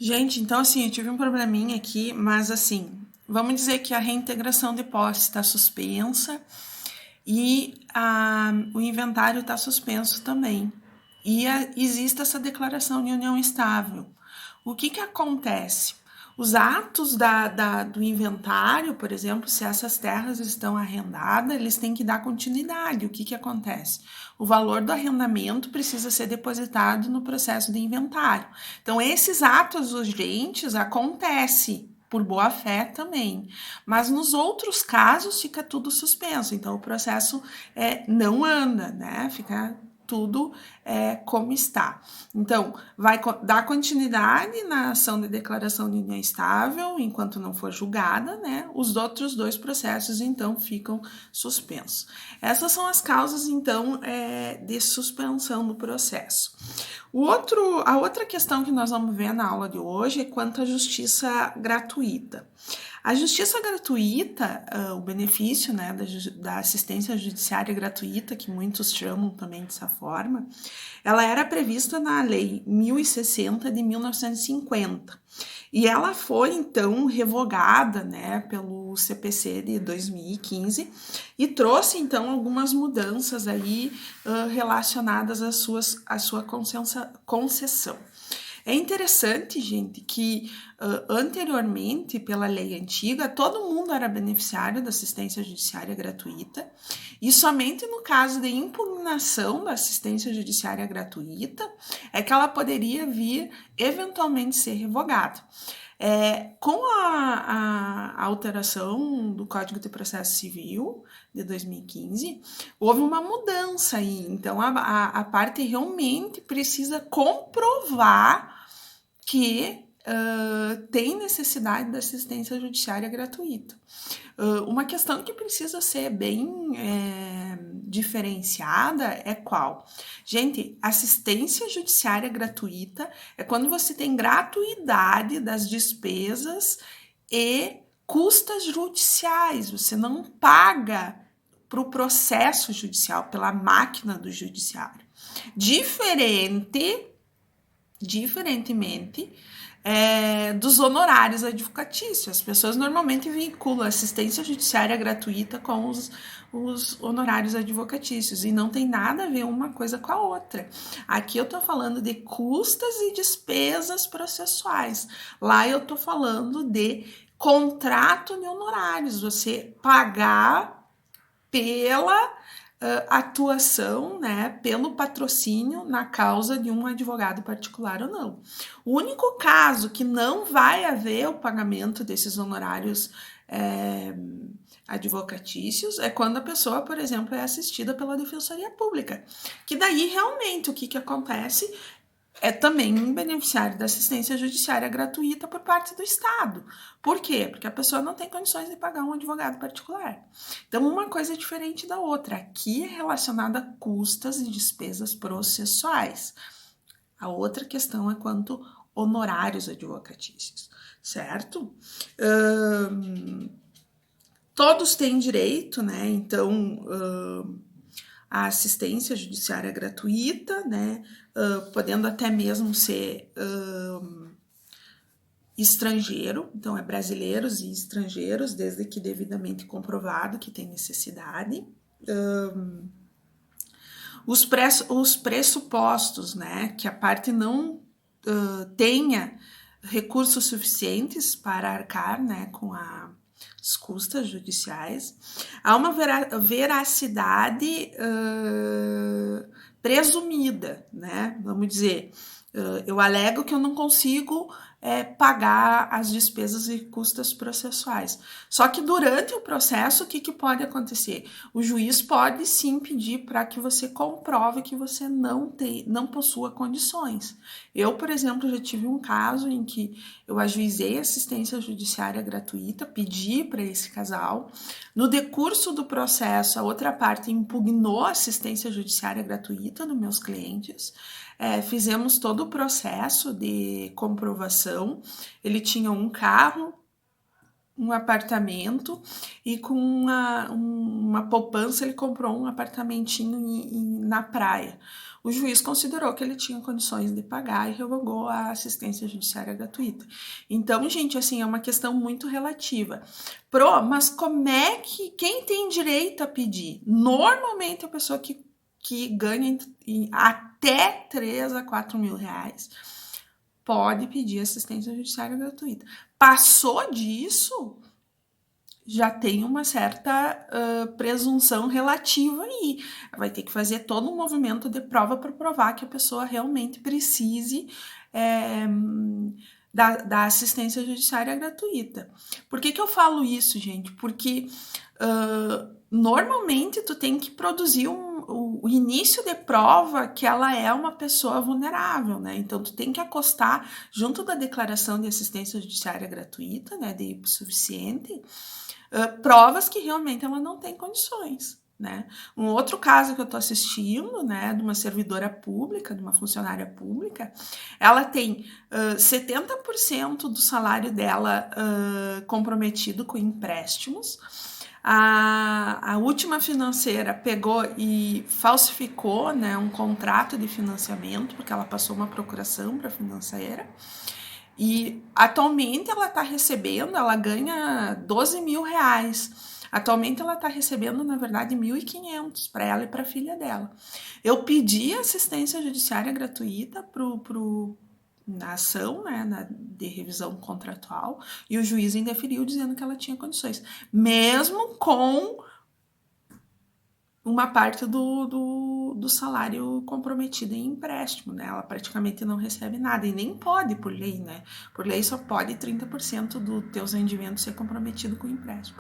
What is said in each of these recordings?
Gente, então assim, eu tive um probleminha aqui, mas assim, vamos dizer que a reintegração de posse está suspensa e o inventário está suspenso também. E existe essa declaração de união estável. O que acontece? Os atos do inventário, por exemplo, se essas terras estão arrendadas, eles têm que dar continuidade. O que acontece? O valor do arrendamento precisa ser depositado no processo de inventário. Então, esses atos urgentes acontecem por boa fé também. Mas nos outros casos fica tudo suspenso. Então, o processo não anda, né? Fica tudo como está. Então, vai dar continuidade na ação de declaração de união estável, enquanto não for julgada, né? Os outros dois processos, então, ficam suspensos. Essas são as causas, então, de suspensão do processo. A outra questão que nós vamos ver na aula de hoje é quanto à justiça gratuita. A justiça gratuita, o benefício, né, da assistência judiciária gratuita, que muitos chamam também dessa forma, ela era prevista na Lei 1060 de 1950. E ela foi, então, revogada, né, pelo CPC de 2015 e trouxe, então, algumas mudanças aí relacionadas à sua concessão. É interessante, gente, que anteriormente, pela lei antiga, todo mundo era beneficiário da assistência judiciária gratuita e somente no caso de impugnação da assistência judiciária gratuita é que ela poderia vir eventualmente ser revogada. Com a alteração do Código de Processo Civil de 2015, houve uma mudança aí. Então, a parte realmente precisa comprovar que tem necessidade da assistência judiciária gratuita. Uma questão que precisa ser bem diferenciada é qual? Gente, assistência judiciária gratuita é quando você tem gratuidade das despesas e custas judiciais. Você não paga para o processo judicial, pela máquina do judiciário. Diferentemente dos honorários advocatícios. As pessoas normalmente vinculam assistência judiciária gratuita com os honorários advocatícios e não tem nada a ver uma coisa com a outra. Aqui eu estou falando de custas e despesas processuais. Lá eu estou falando de contrato de honorários, você pagar pela atuação, né, pelo patrocínio na causa de um advogado particular ou não. O único caso que não vai haver o pagamento desses honorários advocatícios é quando a pessoa, por exemplo, é assistida pela Defensoria Pública, que daí realmente o que acontece é também um beneficiário da assistência judiciária gratuita por parte do Estado. Por quê? Porque a pessoa não tem condições de pagar um advogado particular. Então, uma coisa é diferente da outra. Aqui é relacionada a custas e despesas processuais. A outra questão é quanto honorários advocatícios, certo? Todos têm direito, né? Então, a assistência judiciária gratuita, né? Podendo até mesmo ser estrangeiro, então é brasileiros e estrangeiros, desde que devidamente comprovado que tem necessidade. Os pressupostos, né? Que a parte não tenha recursos suficientes para arcar, né? Com as custas judiciais. Há uma veracidade presumida, né? Vamos dizer, eu alego que eu não consigo pagar as despesas e custas processuais. Só que durante o processo, o que pode acontecer? O juiz pode sim pedir para que você comprove que você não possua condições. Eu, por exemplo, já tive um caso em que eu ajuizei assistência judiciária gratuita, pedi para esse casal. No decurso do processo, a outra parte impugnou a assistência judiciária gratuita dos meus clientes. Fizemos todo o processo de comprovação. Ele tinha um carro, um apartamento e com uma poupança ele comprou um apartamentinho na praia. O juiz considerou que ele tinha condições de pagar e revogou a assistência judiciária gratuita. Então, gente, assim, é uma questão muito relativa. Mas como é que quem tem direito a pedir? Normalmente a pessoa que ganha até 3 a 4 mil reais pode pedir assistência judiciária gratuita. Passou disso, já tem uma certa presunção relativa aí. Vai ter que fazer todo um movimento de prova para provar que a pessoa realmente precise da assistência judiciária gratuita. Por que eu falo isso, gente? Porque normalmente tu tem que produzir o início de prova que ela é uma pessoa vulnerável, né? Então, tu tem que acostar junto da declaração de assistência judiciária gratuita, né, de hipossuficiente, provas que realmente ela não tem condições, né? Um outro caso que eu tô assistindo, né, de uma servidora pública, de uma funcionária pública, ela tem 70% do salário dela comprometido com empréstimos. A última financeira pegou e falsificou, né, um contrato de financiamento, porque ela passou uma procuração para a financeira. E atualmente ela está recebendo, ela ganha 12 mil reais. Atualmente ela está recebendo, na verdade, 1.500 para ela e para a filha dela. Eu pedi assistência judiciária gratuita na ação, né, de revisão contratual, e o juiz indeferiu dizendo que ela tinha condições, mesmo com uma parte do salário comprometido em empréstimo, né? Ela praticamente não recebe nada e nem pode por lei, né? Por lei só pode 30% dos teus rendimentos ser comprometido com empréstimo.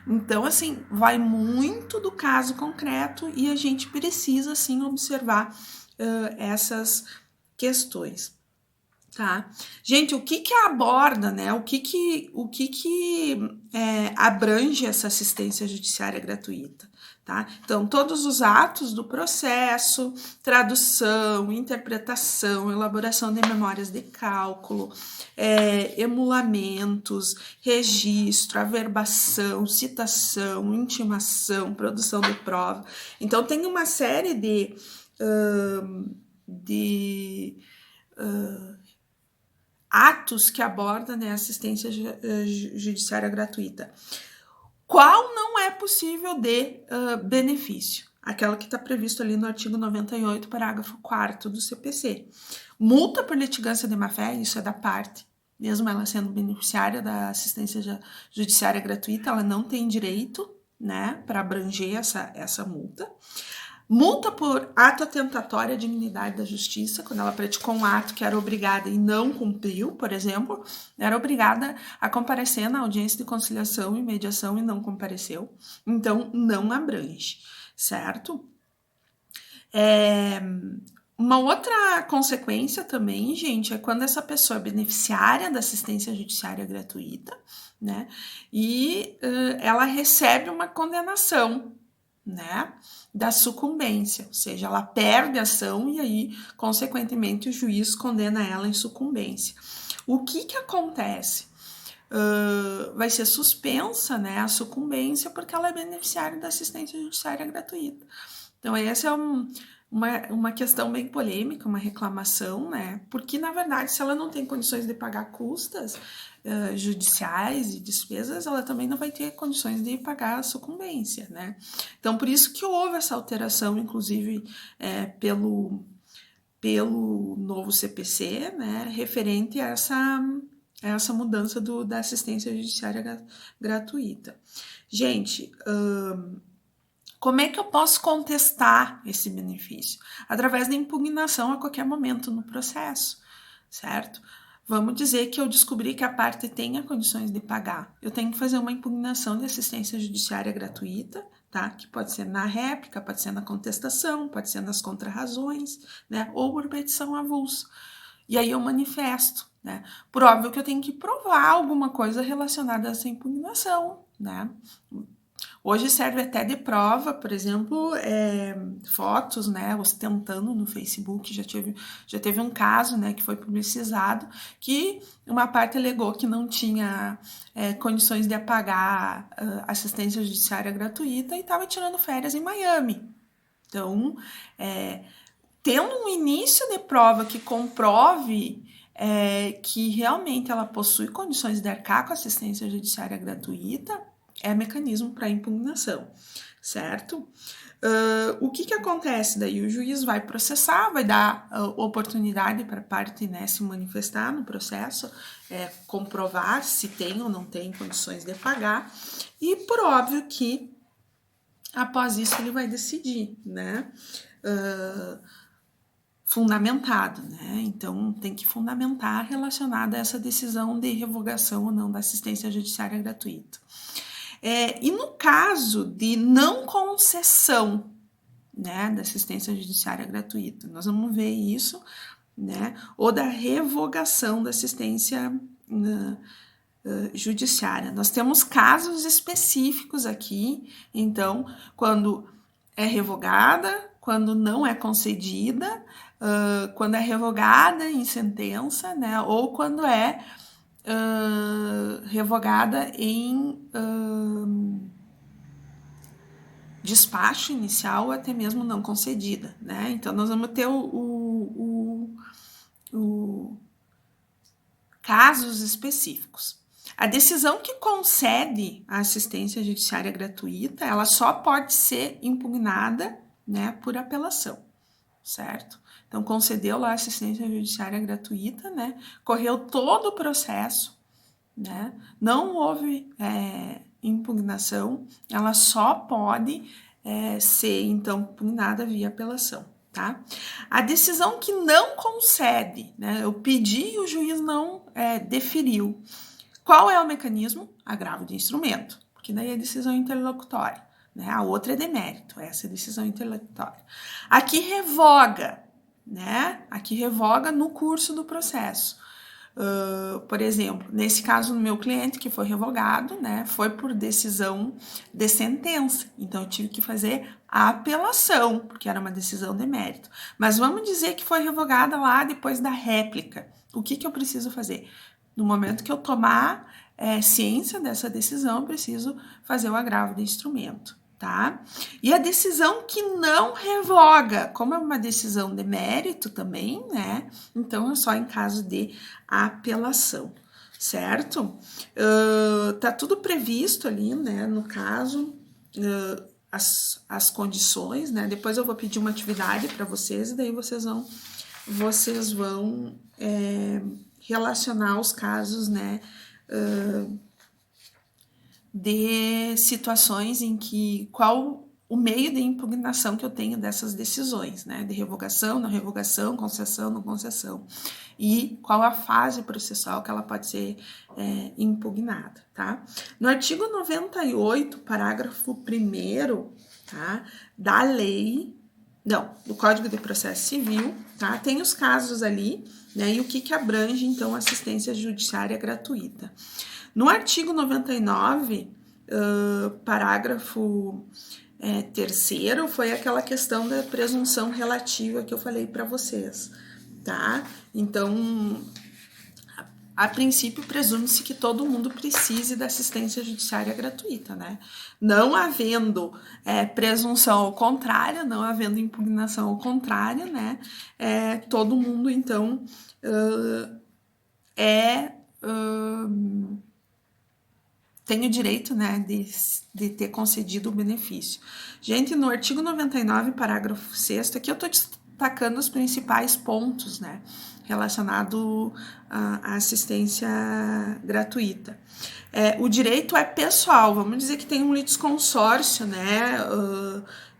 Então, assim, vai muito do caso concreto e a gente precisa, sim, observar essas questões. Tá? Gente, o que aborda, né? O que abrange essa assistência judiciária gratuita? Tá? Então, todos os atos do processo, tradução, interpretação, elaboração de memórias de cálculo, emulamentos, registro, averbação, citação, intimação, produção de prova. Então, tem uma série de atos que abordam, né, assistência judiciária gratuita. Qual não é possível de benefício? Aquela que está previsto ali no artigo 98, parágrafo 4º do CPC. Multa por litigância de má-fé, isso é da parte, mesmo ela sendo beneficiária da assistência judiciária gratuita, ela não tem direito, né, para abranger essa multa. Multa por ato atentatório à dignidade da justiça, quando ela praticou um ato que era obrigada e não cumpriu, por exemplo, era obrigada a comparecer na audiência de conciliação e mediação e não compareceu. Então, não abrange, certo? Uma outra consequência também, gente, é quando essa pessoa é beneficiária da assistência judiciária gratuita, né? E ela recebe uma condenação, né, da sucumbência, ou seja, ela perde a ação e aí, consequentemente, o juiz condena ela em sucumbência. O que acontece? Vai ser suspensa, né, a sucumbência porque ela é beneficiária da assistência judiciária gratuita. Então, essa é uma questão bem polêmica, uma reclamação, né? Porque, na verdade, se ela não tem condições de pagar custas judiciais e despesas, ela também não vai ter condições de pagar a sucumbência, né? Então, por isso que houve essa alteração, inclusive, pelo novo CPC, né? Referente a essa mudança da assistência judiciária gratuita. Gente, como é que eu posso contestar esse benefício? Através da impugnação a qualquer momento no processo, certo? Vamos dizer que eu descobri que a parte tenha condições de pagar. Eu tenho que fazer uma impugnação de assistência judiciária gratuita, tá? Que pode ser na réplica, pode ser na contestação, pode ser nas contrarrazões, né? Ou por petição avulsa. E aí eu manifesto, né? Por óbvio que eu tenho que provar alguma coisa relacionada a essa impugnação, né? Hoje serve até de prova, por exemplo, fotos, né, ostentando no Facebook. Já teve um caso, né, que foi publicizado, que uma parte alegou que não tinha condições de pagar assistência judiciária gratuita e estava tirando férias em Miami. Então, tendo um início de prova que comprove que realmente ela possui condições de arcar com assistência judiciária gratuita, é mecanismo para impugnação, certo? O que acontece daí? O juiz vai processar, vai dar oportunidade para a parte, né, se manifestar no processo, comprovar se tem ou não tem condições de pagar, e por óbvio que após isso ele vai decidir, né? Fundamentado, né? Então tem que fundamentar relacionado a essa decisão de revogação ou não da assistência judiciária gratuita. E no caso de não concessão, né, da assistência judiciária gratuita, nós vamos ver isso, né, ou da revogação da assistência judiciária. Nós temos casos específicos aqui, então, quando é revogada, quando não é concedida, quando é revogada em sentença, né, ou quando é revogada em despacho inicial ou até mesmo não concedida, né? Então, nós vamos ter casos específicos. A decisão que concede a assistência judiciária gratuita, ela só pode ser impugnada, né, por apelação, certo? Então, concedeu lá a assistência judiciária gratuita, né? Correu todo o processo, né? Não houve impugnação, ela só pode ser, então, impugnada via apelação, tá? A decisão que não concede, né? Eu pedi e o juiz não deferiu. Qual é o mecanismo? Agravo de instrumento, porque daí é decisão interlocutória, né? A outra é demérito, essa é decisão interlocutória. Aqui revoga, né? Aqui revoga no curso do processo. Por exemplo, nesse caso do meu cliente que foi revogado, né, foi por decisão de sentença, então eu tive que fazer a apelação, porque era uma decisão de mérito. Mas vamos dizer que foi revogada lá depois da réplica. O que eu preciso fazer? No momento que eu tomar ciência dessa decisão, eu preciso fazer o agravo de instrumento, tá? E a decisão que não revoga, como é uma decisão de mérito também, né? Então, é só em caso de apelação, certo? Tá tudo previsto ali, né? No caso, as condições, né? Depois eu vou pedir uma atividade para vocês e daí vocês vão relacionar os casos, né? De situações em que qual o meio de impugnação que eu tenho dessas decisões, né? De revogação, não revogação, concessão, não concessão. E qual a fase processual que ela pode ser impugnada, tá? No artigo 98, parágrafo 1º, tá? Da lei, do Código de Processo Civil, tá? Tem os casos ali, né? E o que abrange, então, assistência judiciária gratuita. No artigo 99, parágrafo 3º, foi aquela questão da presunção relativa que eu falei para vocês, tá? Então, a princípio, presume-se que todo mundo precise da assistência judiciária gratuita, né? Não havendo presunção ao contrário, não havendo impugnação ao contrário, né? Todo mundo, então, tem o direito, né, de ter concedido o benefício. Gente, no artigo 99, parágrafo 6º, aqui eu estou destacando os principais pontos, né, relacionado à assistência gratuita. O direito é pessoal, vamos dizer que tem um litisconsórcio, né,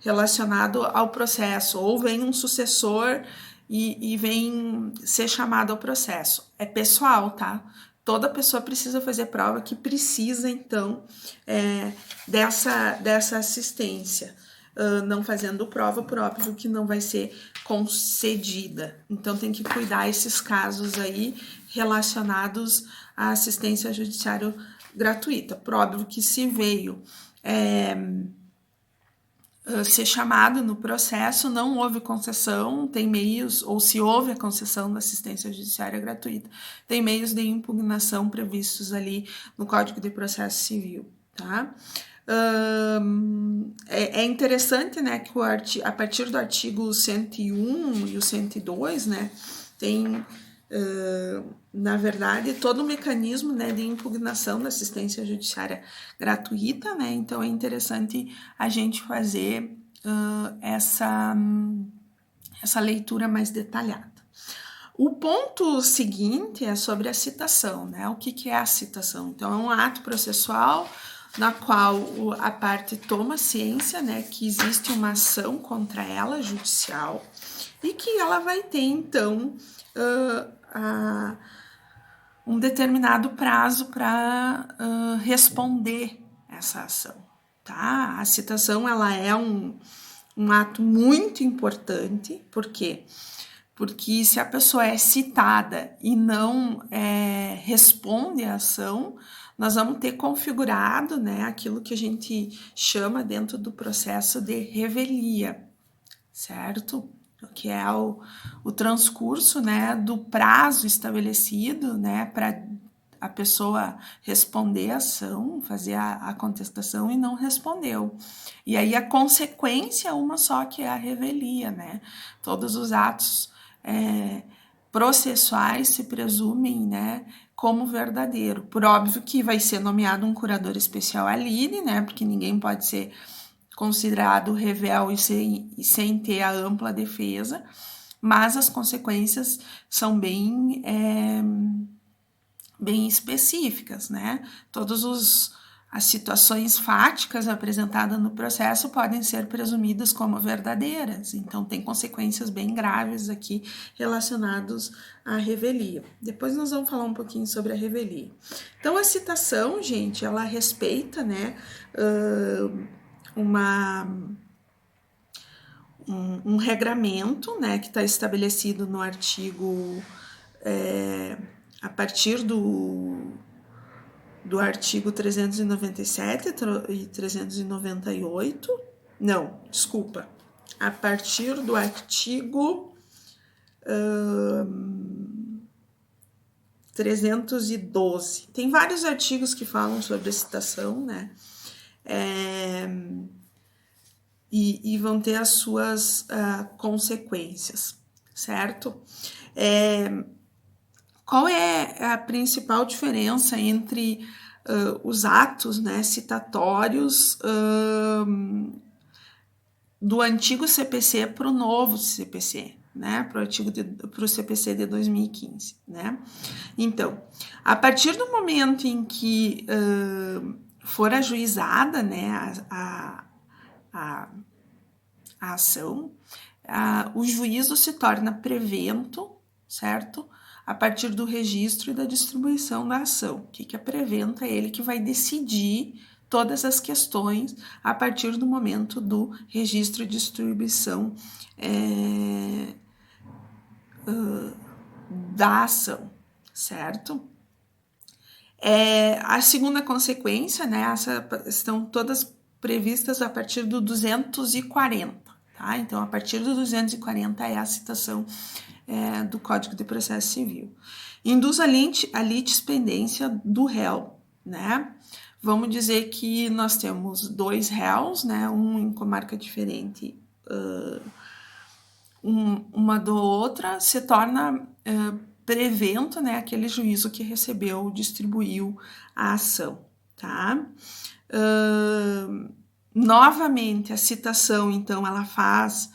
relacionado ao processo, ou vem um sucessor e vem ser chamado ao processo. É pessoal, tá? Toda pessoa precisa fazer prova que precisa, então, dessa assistência. Não fazendo prova, por óbvio que não vai ser concedida. Então, tem que cuidar esses casos aí relacionados à assistência judiciária gratuita. Por óbvio que se veio ser chamado no processo, não houve concessão, tem meios, ou se houve a concessão da assistência judiciária gratuita, tem meios de impugnação previstos ali no Código de Processo Civil, tá? É interessante, né, que a partir do artigo 101 e o 102, né, tem, na verdade, todo o mecanismo, né, de impugnação da assistência judiciária gratuita, né, então é interessante a gente fazer essa leitura mais detalhada. O ponto seguinte é sobre a citação, né, o que é a citação? Então, é um ato processual na qual a parte toma ciência, né, que existe uma ação contra ela, judicial, e que ela vai ter, então, um determinado prazo para responder essa ação, tá? A citação, ela é um ato muito importante, por quê? Porque se a pessoa é citada e não responde à ação, nós vamos ter configurado, né, aquilo que a gente chama dentro do processo de revelia, certo? Que é o transcurso, né, do prazo estabelecido, né, para a pessoa responder a ação, fazer a contestação e não respondeu. E aí a consequência é uma só, que é a revelia, né? Todos os atos processuais se presumem, né, como verdadeiro. Por óbvio que vai ser nomeado um curador especial ali, né, porque ninguém pode ser considerado revel e sem ter a ampla defesa, mas as consequências são bem específicas, né? As situações fáticas apresentadas no processo podem ser presumidas como verdadeiras, então tem consequências bem graves aqui relacionadas à revelia. Depois nós vamos falar um pouquinho sobre a revelia. Então a citação, gente, ela respeita, né, um regramento, né, que está estabelecido no artigo, a partir do artigo 397 e 398, não, desculpa, a partir do artigo 312. Tem vários artigos que falam sobre a citação, né? E vão ter as suas consequências, certo? Qual é a principal diferença entre os atos, né, citatórios do antigo CPC para o novo CPC, né, para o CPC de 2015, né? Então, a partir do momento em que for ajuizada, né, a ação, o juízo se torna prevento, certo? A partir do registro e da distribuição da ação. O que é prevento? É ele que vai decidir todas as questões a partir do momento do registro e distribuição da ação, certo? A segunda consequência, né, estão todas previstas a partir do 240, tá? Então, a partir do 240 é a citação do Código de Processo Civil. Induz a litispendência do réu, né? Vamos dizer que nós temos dois réus, né? Um em comarca diferente, uma do outra, se torna prevento, né, aquele juízo que recebeu, distribuiu a ação, tá? Novamente, a citação, então, ela faz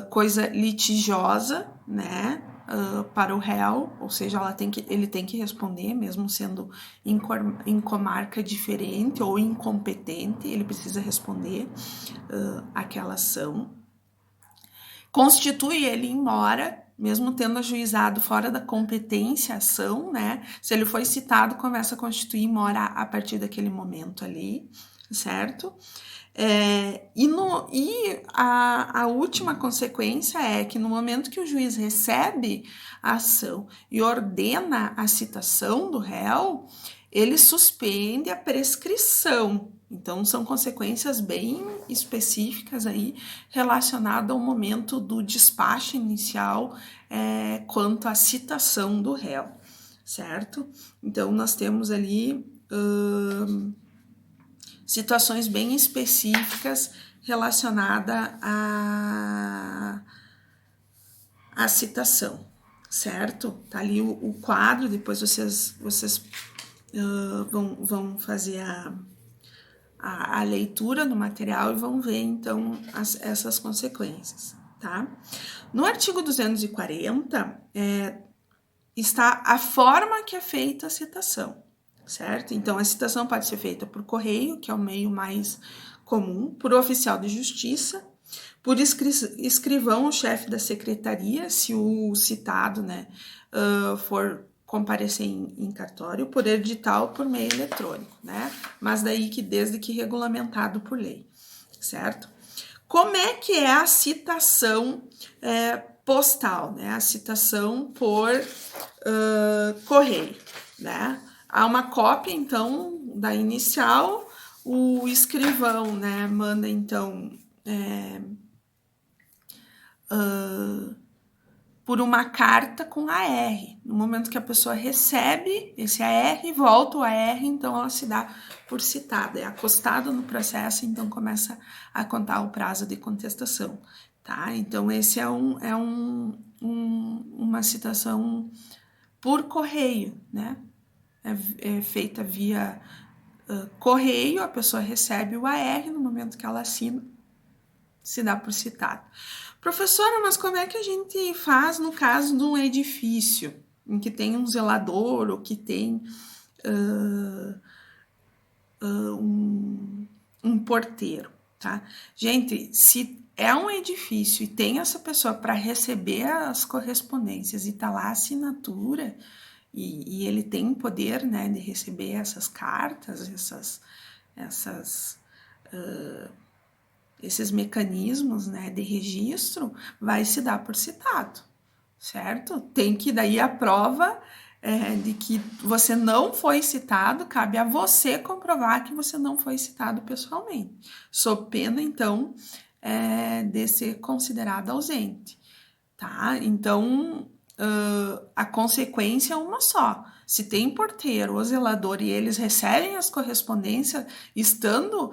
coisa litigiosa, né, para o réu, ou seja, ele tem que responder, mesmo sendo em comarca diferente ou incompetente, ele precisa responder aquela ação. Constitui ele em mora, mesmo tendo ajuizado fora da competência a ação, né? Se ele foi citado, começa a constituir mora a partir daquele momento ali, certo? E a última consequência é que no momento que o juiz recebe a ação e ordena a citação do réu, ele suspende a prescrição. Então, são consequências bem específicas aí relacionadas ao momento do despacho inicial quanto à citação do réu, certo? Então, nós temos ali situações bem específicas relacionadas à citação, certo? Tá ali o quadro, depois vocês vão fazer a leitura do material e vão ver, então, essas consequências, tá? No artigo 240, está a forma que é feita a citação, certo? Então, a citação pode ser feita por correio, que é o meio mais comum, por oficial de justiça, por escrivão ou chefe da secretaria, se o citado, né, for comparecer em cartório, por edital, por meio eletrônico, né? Mas daí que desde que regulamentado por lei, certo? Como é que é a citação postal, né? A citação por correio, né? Há uma cópia, então, da inicial, o escrivão, né, manda, então, por uma carta com AR. No momento que a pessoa recebe esse AR, volta o AR, então ela se dá por citada. É acostado no processo, então começa a contar o prazo de contestação, tá? Então, esse é uma citação por correio, né? É feita via correio, a pessoa recebe o AR, no momento que ela assina, se dá por citado. Professora, mas como é que a gente faz no caso de um edifício em que tem um zelador ou que tem um porteiro, tá? Gente, se é um edifício e tem essa pessoa para receber as correspondências e tá lá a assinatura e ele tem poder, né, de receber essas cartas, esses mecanismos, né, de registro, vai se dar por citado, certo? Tem que daí a prova de que você não foi citado, cabe a você comprovar que você não foi citado pessoalmente, sob pena, então, de ser considerado ausente, tá? Então, a consequência é uma só. Se tem porteiro ou zelador e eles recebem as correspondências estando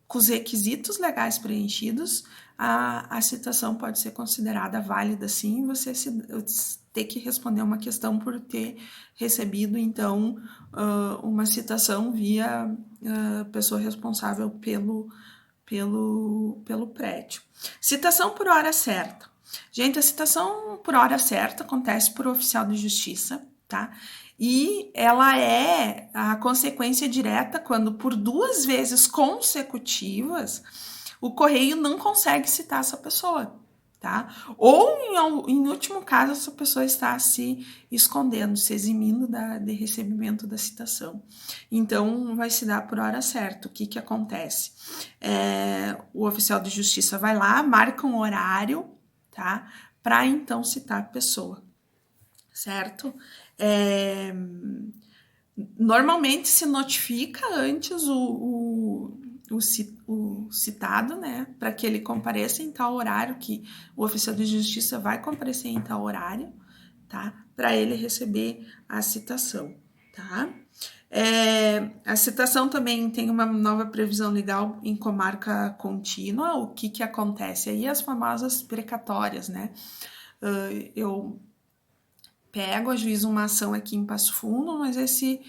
com os requisitos legais preenchidos, a citação pode ser considerada válida sim, você ter que responder uma questão por ter recebido, então, uma citação via pessoa responsável pelo prédio. Citação por hora certa. Gente, a citação por hora certa acontece por oficial de justiça, tá? E ela é a consequência direta quando, por 2 vezes consecutivas, o correio não consegue citar essa pessoa, tá? Ou, em último caso, essa pessoa está se escondendo, se eximindo de recebimento da citação. Então, vai se dar por hora certa. O que acontece? O oficial de justiça vai lá, marca um horário, tá? Para então citar a pessoa, certo? Normalmente se notifica antes o citado, né, para que ele compareça em tal horário, que o oficial de justiça vai comparecer em tal horário, tá? Para ele receber a citação, tá? A citação também tem uma nova previsão legal em comarca contínua. O que acontece aí? As famosas precatórias, né? Eu pego, ajuizo uma ação aqui em Passo Fundo, mas esse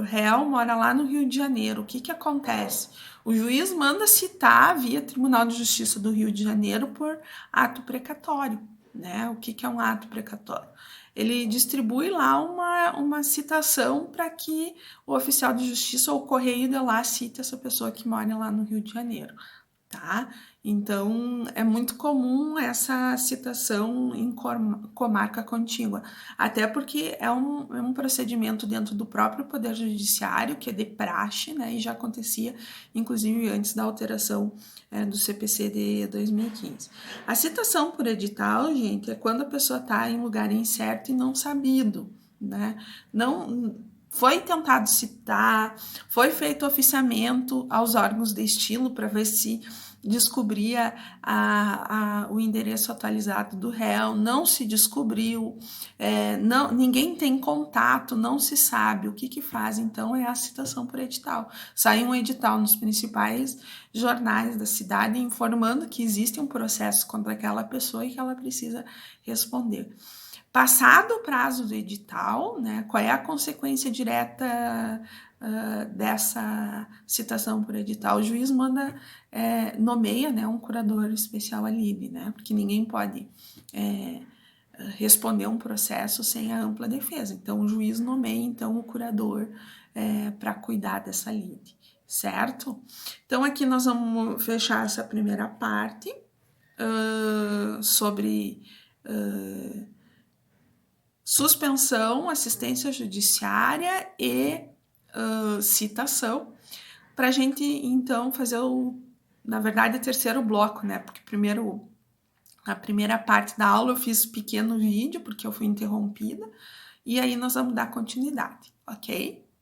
réu mora lá no Rio de Janeiro. O que acontece? O juiz manda citar via Tribunal de Justiça do Rio de Janeiro por ato precatório, né? O que é um ato precatório? Ele distribui lá uma citação para que o oficial de justiça ou o correio de lá cite essa pessoa que mora lá no Rio de Janeiro, tá? Então, é muito comum essa citação em comarca contígua, até porque é um procedimento dentro do próprio Poder Judiciário, que é de praxe, né? E já acontecia, inclusive, antes da alteração do CPC de 2015. A citação por edital, gente, é quando a pessoa está em lugar incerto e não sabido, né? Não foi tentado citar, foi feito oficiamento aos órgãos de estilo para ver se descobria o endereço atualizado do réu, não se descobriu, ninguém tem contato, não se sabe o que faz, então é a citação por edital. Sai um edital nos principais jornais da cidade informando que existe um processo contra aquela pessoa e que ela precisa responder. Passado o prazo do edital, né, qual é a consequência direta dessa citação por edital? O juiz nomeia, né, um curador especial ali, né, porque ninguém pode responder um processo sem a ampla defesa. Então, o juiz nomeia, então, o curador para cuidar dessa lide, certo? Então, aqui nós vamos fechar essa primeira parte sobre suspensão, assistência judiciária e citação, para a gente, então, fazer na verdade, o terceiro bloco, né? Porque primeiro, a primeira parte da aula eu fiz pequeno vídeo, porque eu fui interrompida, e aí nós vamos dar continuidade, ok?